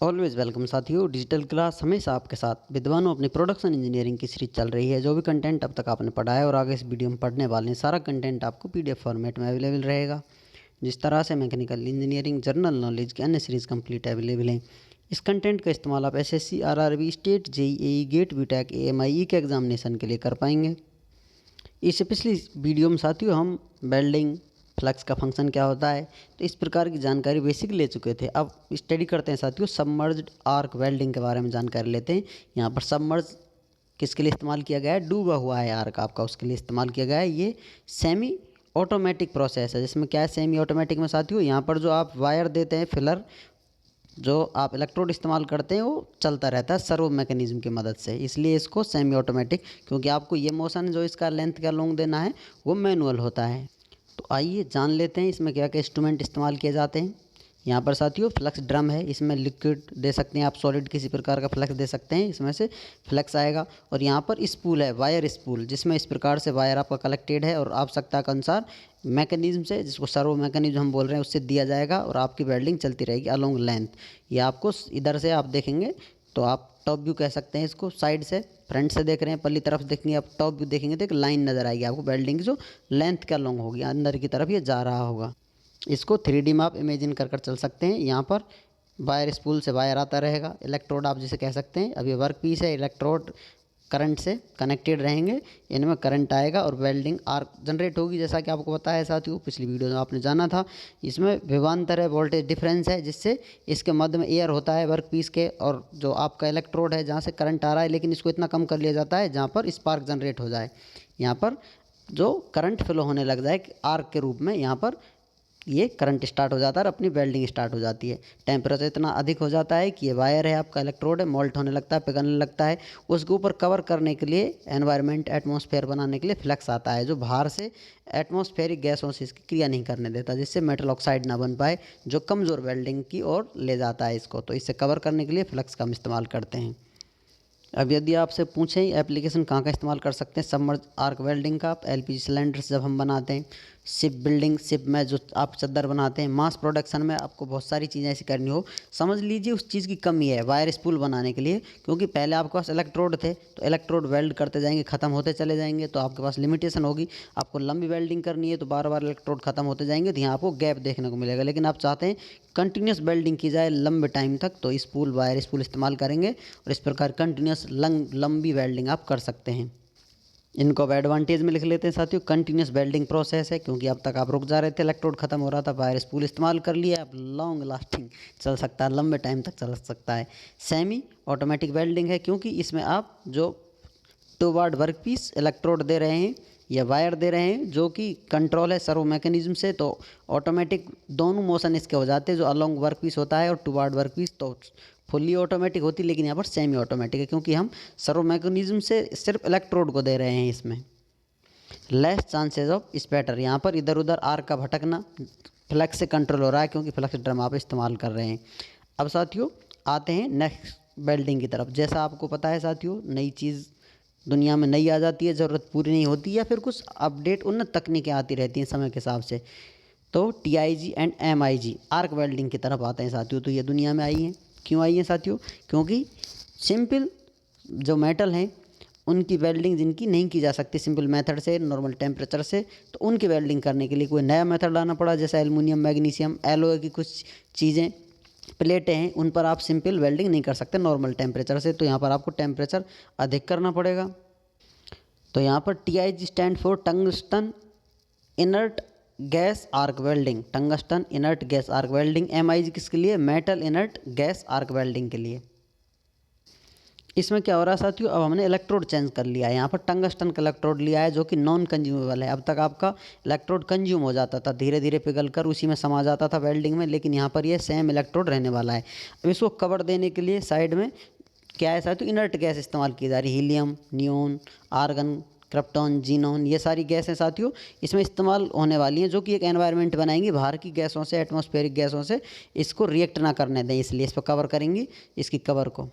Always welcome साथियों। Digital class हमेशा आपके साथ। विद्वानों, अपनी प्रोडक्शन इंजीनियरिंग की सीरीज चल रही है। जो भी कंटेंट अब तक आपने पढ़ा है और आगे इस वीडियो में पढ़ने वाले हैं, सारा कंटेंट आपको पीडीएफ फॉर्मेट में अवेलेबल रहेगा। जिस तरह से मैकेनिकल इंजीनियरिंग, जनरल नॉलेज की अन्य सीरीज कंप्लीट अवेलेबल हैं। इस कंटेंट का इस्तेमाल आप SSC, RRB, state, JEE, GATE, B Tech, AMI के एग्जामिनेशन के लिए कर पाएंगे। इससे पिछली वीडियो में साथियों हम वेल्डिंग, फ्लक्स का फंक्शन क्या होता है, तो इस प्रकार की जानकारी बेसिक ले चुके थे। अब स्टडी करते हैं साथियों सबमर्ज्ड आर्क वेल्डिंग के बारे में जानकारी लेते हैं। यहाँ पर सबमर्ज किसके लिए इस्तेमाल किया गया है? डूबा हुआ है आर्क आपका, उसके लिए इस्तेमाल किया गया है। ये सेमी ऑटोमेटिक प्रोसेस है। जिसमें क्या है सेमी ऑटोमेटिक में साथियों, यहाँ पर जो आप वायर देते हैं, फिलर जो आप इलेक्ट्रोड इस्तेमाल करते हैं, वो चलता रहता है सर्वो मैकेनिज्म की मदद से। इसलिए इसको सेमी ऑटोमेटिक, क्योंकि आपको ये मोशन जो इसका लेंथ का लॉन्ग देना है वो मैनुअल होता है। तो आइए जान लेते हैं इसमें क्या क्या इंस्ट्रूमेंट इस्तेमाल किए जाते हैं। यहाँ पर साथियों फ्लक्स ड्रम है। इसमें लिक्विड दे सकते हैं आप, सॉलिड किसी प्रकार का फ्लक्स दे सकते हैं, इसमें से फ्लक्स आएगा। और यहाँ पर स्पूल है, वायर स्पूल, जिसमें इस प्रकार से वायर आपका कलेक्टेड है और आवश्यकता के अनुसार मैकेनिज्म से, जिसको सर्वो मैकेनिज्म हम बोल रहे हैं, उससे दिया जाएगा और आपकी वेल्डिंग चलती रहेगी अलोंग लेंथ। ये आपको इधर से आप देखेंगे तो आप टॉप व्यू कह सकते हैं इसको। साइड से, फ्रंट से देख रहे हैं, पल्ली तरफ देखेंगे आप, टॉप व्यू देखेंगे तो एक लाइन नज़र आएगी आपको वेल्डिंग की, जो लेंथ क्या लॉन्ग होगी, अंदर की तरफ ये जा रहा होगा। इसको 3D में आप इमेजिन कर चल सकते हैं। यहाँ पर वायर स्पूल से वायर आता रहेगा, इलेक्ट्रोड आप जिसे कह सकते हैं। अब ये वर्क पीस है, इलेक्ट्रोड करंट से कनेक्टेड रहेंगे, इनमें करंट आएगा और वेल्डिंग आर्क जनरेट होगी। जैसा कि आपको पता है साथियों, पिछली वीडियो में आपने जाना था। इसमें विभवांतर है, वोल्टेज डिफरेंस है, जिससे इसके मध्य में एयर होता है वर्क पीस के, और जो आपका इलेक्ट्रोड है जहाँ से करंट आ रहा है, लेकिन इसको इतना कम कर लिया जाता है जहाँ पर स्पार्क जनरेट हो जाए। यहाँ पर जो करंट फ्लो होने लग जाए आर्क के रूप में, यहाँ पर ये करंट स्टार्ट हो जाता है और अपनी वेल्डिंग स्टार्ट हो जाती है। टेम्परेचर इतना अधिक हो जाता है कि ये वायर है आपका, इलेक्ट्रोड है, मोल्ट होने लगता है, पिघलने लगता है। उसके ऊपर कवर करने के लिए, एनवायरनमेंट, एटमॉस्फेयर बनाने के लिए फ्लक्स आता है, जो बाहर से एटमॉस्फेरिक गैसों से इसकी क्रिया नहीं करने देता, जिससे मेटल ऑक्साइड ना बन पाए, जो कमज़ोर वेल्डिंग की ओर ले जाता है इसको। तो इससे कवर करने के लिए फ्लक्स का हम इस्तेमाल करते हैं। अब यदि आपसे पूछें एप्लीकेशन कहाँ का इस्तेमाल कर सकते हैं सबमर्ज आर्क वेल्डिंग का, आप एलपीजी सिलेंडर्स जब हम बनाते हैं, शिप बिल्डिंग, शिप में जो आप चद्दर बनाते हैं, मास प्रोडक्शन में आपको बहुत सारी चीज़ें ऐसी करनी हो, समझ लीजिए उस चीज़ की कमी है वायर स्पूल बनाने के लिए। क्योंकि पहले आपके पास इलेक्ट्रोड थे, तो इलेक्ट्रोड वेल्ड करते जाएंगे, ख़त्म होते चले जाएंगे, तो आपके पास लिमिटेशन होगी। आपको लंबी वेल्डिंग करनी है तो बार बार इलेक्ट्रोड ख़त्म होते जाएंगे, तो यहाँ आपको गैप देखने को मिलेगा। लेकिन आप चाहते हैं कंटिन्यूस वेल्डिंग की जाए लंबे टाइम तक, तो स्पूल, वायर स्पूल इस्तेमाल करेंगे और इस प्रकार कंटिन्यूस लंबी वेल्डिंग आप कर सकते हैं। इनको अब एडवांटेज में लिख लेते हैं साथियों। कंटिन्यूस वेल्डिंग प्रोसेस है, क्योंकि अब तक आप रुक जा रहे थे, इलेक्ट्रोड खत्म हो रहा था, वायर स्पूल इस्तेमाल कर लिया, अब लॉन्ग लास्टिंग चल सकता है, लंबे टाइम तक चल सकता है। सेमी ऑटोमेटिक वेल्डिंग है, क्योंकि इसमें आप जो toward work piece electrode दे रहे हैं या वायर दे रहे हैं, जो कि कंट्रोल है सर्वो मैकेनिज्म से, तो ऑटोमेटिक दोनों मोशन इसके हो जाते हैं। जो अलोंग वर्क पीस होता है और टू वार्ड वर्क पीस तो फुल्ली ऑटोमेटिक होती है, लेकिन यहाँ पर सेमी ऑटोमेटिक है, क्योंकि हम सर्वो मैकेनिज्म से सिर्फ इलेक्ट्रोड को दे रहे हैं। इसमें लेस चांसेस ऑफ स्पैटर, यहाँ पर इधर उधर आर्क का भटकना फ्लक्स से कंट्रोल हो रहा है, क्योंकि फ्लक्स ड्रम आप इस्तेमाल कर रहे हैं। अब साथियों आते हैं नेक्स्ट वेल्डिंग की तरफ। जैसा आपको पता है साथियों, नई चीज़ दुनिया में नई आ जाती है, ज़रूरत पूरी नहीं होती, या फिर कुछ अपडेट उन्नत तकनीकें आती रहती हैं समय के हिसाब से। तो TIG and MIG arc welding की तरफ आते हैं साथियों। तो ये दुनिया में आई हैं। क्यों आई हैं साथियों? क्योंकि सिंपल जो मेटल हैं उनकी वेल्डिंग जिनकी नहीं की जा सकती सिंपल मेथड से, नॉर्मल टेम्परेचर से, तो उनकी वेल्डिंग करने के लिए कोई नया मेथड लाना पड़ा। जैसे एल्युमिनियम, मैग्नीशियम, एलॉय की कुछ चीज़ें, प्लेटें हैं, उन पर आप सिंपल वेल्डिंग नहीं कर सकते नॉर्मल टेम्परेचर से, तो यहाँ पर आपको टेम्परेचर अधिक करना पड़ेगा। तो यहाँ पर TIG stand for tungsten inert gas arc welding, tungsten inert gas arc welding. MIG किसके लिए? Metal inert gas arc welding के लिए। इसमें क्या हो रहा है साथियों, अब हमने इलेक्ट्रोड चेंज कर लिया है। यहाँ पर टंगस्टन का इलेक्ट्रोड लिया है, जो कि नॉन कंज्यूमेबल है। अब तक आपका इलेक्ट्रोड कंज्यूम हो जाता था, धीरे धीरे पिघल कर उसी में समा जाता था वेल्डिंग में, लेकिन यहाँ पर ये सेम इलेक्ट्रोड रहने वाला है। अब इसको कवर देने के लिए साइड में क्या है साथियों, इनर्ट गैस इस्तेमाल की जा रही है। Helium, neon, argon, krypton, xenon, ये सारी गैस हैं साथियों, इसमें इस्तेमाल होने वाली हैं, जो कि एक एनवायरनमेंट बनाएंगी बाहर की गैसों से, एटमॉस्फेरिक गैसों से इसको रिएक्ट ना करने दें, इसलिए इस पर कवर करेंगी इसकी कवर को।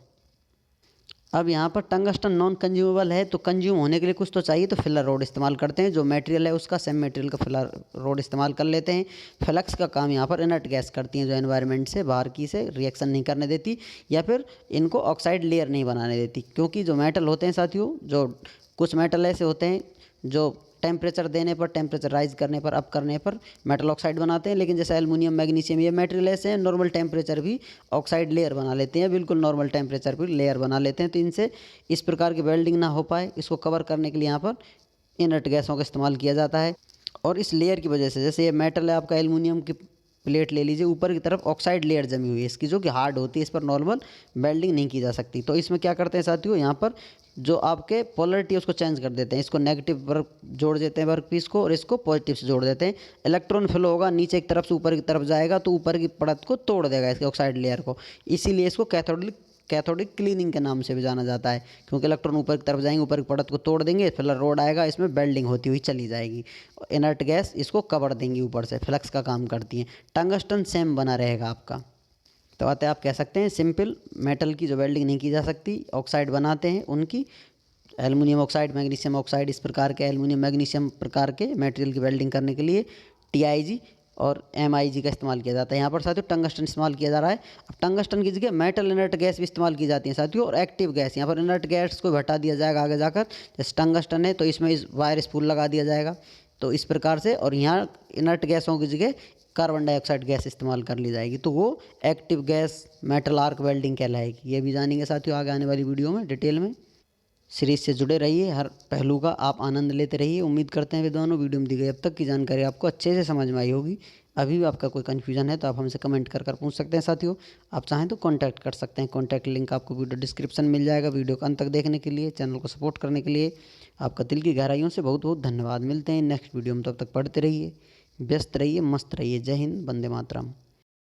अब यहाँ पर टंगस्टन नॉन कंज्यूमेबल है, तो कंज्यूम होने के लिए कुछ तो चाहिए, तो फिलर रोड इस्तेमाल करते हैं। जो मटेरियल है उसका सेम मटेरियल का फिलर रोड इस्तेमाल कर लेते हैं। फ्लक्स का काम यहाँ पर इनर्ट गैस करती हैं, जो एनवायरनमेंट से बाहर की से रिएक्शन नहीं करने देती या फिर इनको ऑक्साइड लेयर नहीं बनाने देती। क्योंकि जो मेटल होते हैं साथियों, जो कुछ मेटल ऐसे होते हैं जो टेम्परेचर देने पर, टेम्परेचर राइज करने पर, अप करने पर मेटल ऑक्साइड बनाते हैं। लेकिन जैसे एल्युमिनियम, मैग्नीशियम, ये मेटेरियल ऐसे हैं नॉर्मल टेम्परेचर भी ऑक्साइड लेयर बना लेते हैं, बिल्कुल नॉर्मल टेम्परेचर पर लेयर बना लेते हैं। तो इनसे इस प्रकार की वेल्डिंग ना हो पाए, इसको कवर करने के लिए यहाँ पर इनर्ट गैसों का इस्तेमाल किया जाता है। और इस लेयर की वजह से, जैसे ये मेटल है आपका एल्युमिनियम की प्लेट ले लीजिए, ऊपर की तरफ ऑक्साइड लेयर जमी हुई है इसकी, जो कि हार्ड होती है, इस पर नॉर्मल वेल्डिंग नहीं की जा सकती। तो इसमें क्या करते हैं साथियों, यहाँ पर जो आपके पोलरिटी है उसको चेंज कर देते हैं। इसको नेगेटिव पर जोड़ देते हैं वर्क पीस को, और इसको पॉजिटिव से जोड़ देते हैं। इलेक्ट्रॉन फ्लो होगा नीचे की तरफ से ऊपर की तरफ जाएगा, तो ऊपर की परत को तोड़ देगा, इसके ऑक्साइड लेयर को। इसीलिए इसको कैथोडिक क्लीनिंग के नाम से भी जाना जाता है, क्योंकि इलेक्ट्रॉन ऊपर की तरफ जाएंगे, ऊपर की परत को तोड़ देंगे, फिर रोड आएगा, इसमें वेल्डिंग होती हुई चली जाएगी। इनर्ट गैस इसको कवर देंगी ऊपर से, फ्लक्स का काम करती है। टंगस्टन सेम बना रहेगा आपका। तो बातें आप कह सकते हैं सिंपल मेटल की जो वेल्डिंग नहीं की जा सकती, ऑक्साइड बनाते हैं उनकी, एल्युमिनियम ऑक्साइड, मैग्नीशियम ऑक्साइड, इस प्रकार के एल्युमिनियम मैग्नीशियम प्रकार के मटेरियल की वेल्डिंग करने के लिए TIG और MIG का इस्तेमाल किया जाता है। यहाँ पर साथियों टंगस्टन इस्तेमाल किया जा रहा है। अब टंगस्टन की जगह मेटल इनर्ट गैस भी इस्तेमाल की जाती है साथियों, और एक्टिव गैस। यहाँ पर इनर्ट गैस को हटा दिया जाएगा आगे जाकर। जैसे टंगस्टन है तो इसमें इस वायर स्पूल लगा दिया जाएगा, तो इस प्रकार से। और यहाँ इनर्ट गैसों की जगह कार्बन डाइऑक्साइड गैस इस्तेमाल कर ली जाएगी, तो वो active gas metal arc welding कहलाएगी। ये भी जानेंगे साथियों आगे आने वाली वीडियो में डिटेल में। सीरीज से जुड़े रहिए, हर पहलू का आप आनंद लेते रहिए। उम्मीद करते हैं विद्वानों वीडियो में दी गई अब तक की जानकारी आपको अच्छे से समझ में आई होगी। अभी भी आपका कोई कन्फ्यूजन है तो आप हमसे कमेंट कर पूछ सकते हैं साथियों। आप चाहें तो कांटेक्ट कर सकते हैं, कांटेक्ट लिंक आपको वीडियो डिस्क्रिप्शन मिल जाएगा। वीडियो को अंत तक देखने के लिए, चैनल को सपोर्ट करने के लिए आपका दिल की गहराइयों से बहुत बहुत धन्यवाद। मिलते हैं नेक्स्ट वीडियो में, तब तक पढ़ते रहिए, व्यस्त रहिए, मस्त रहिए। जय हिंद, वंदे मातरम।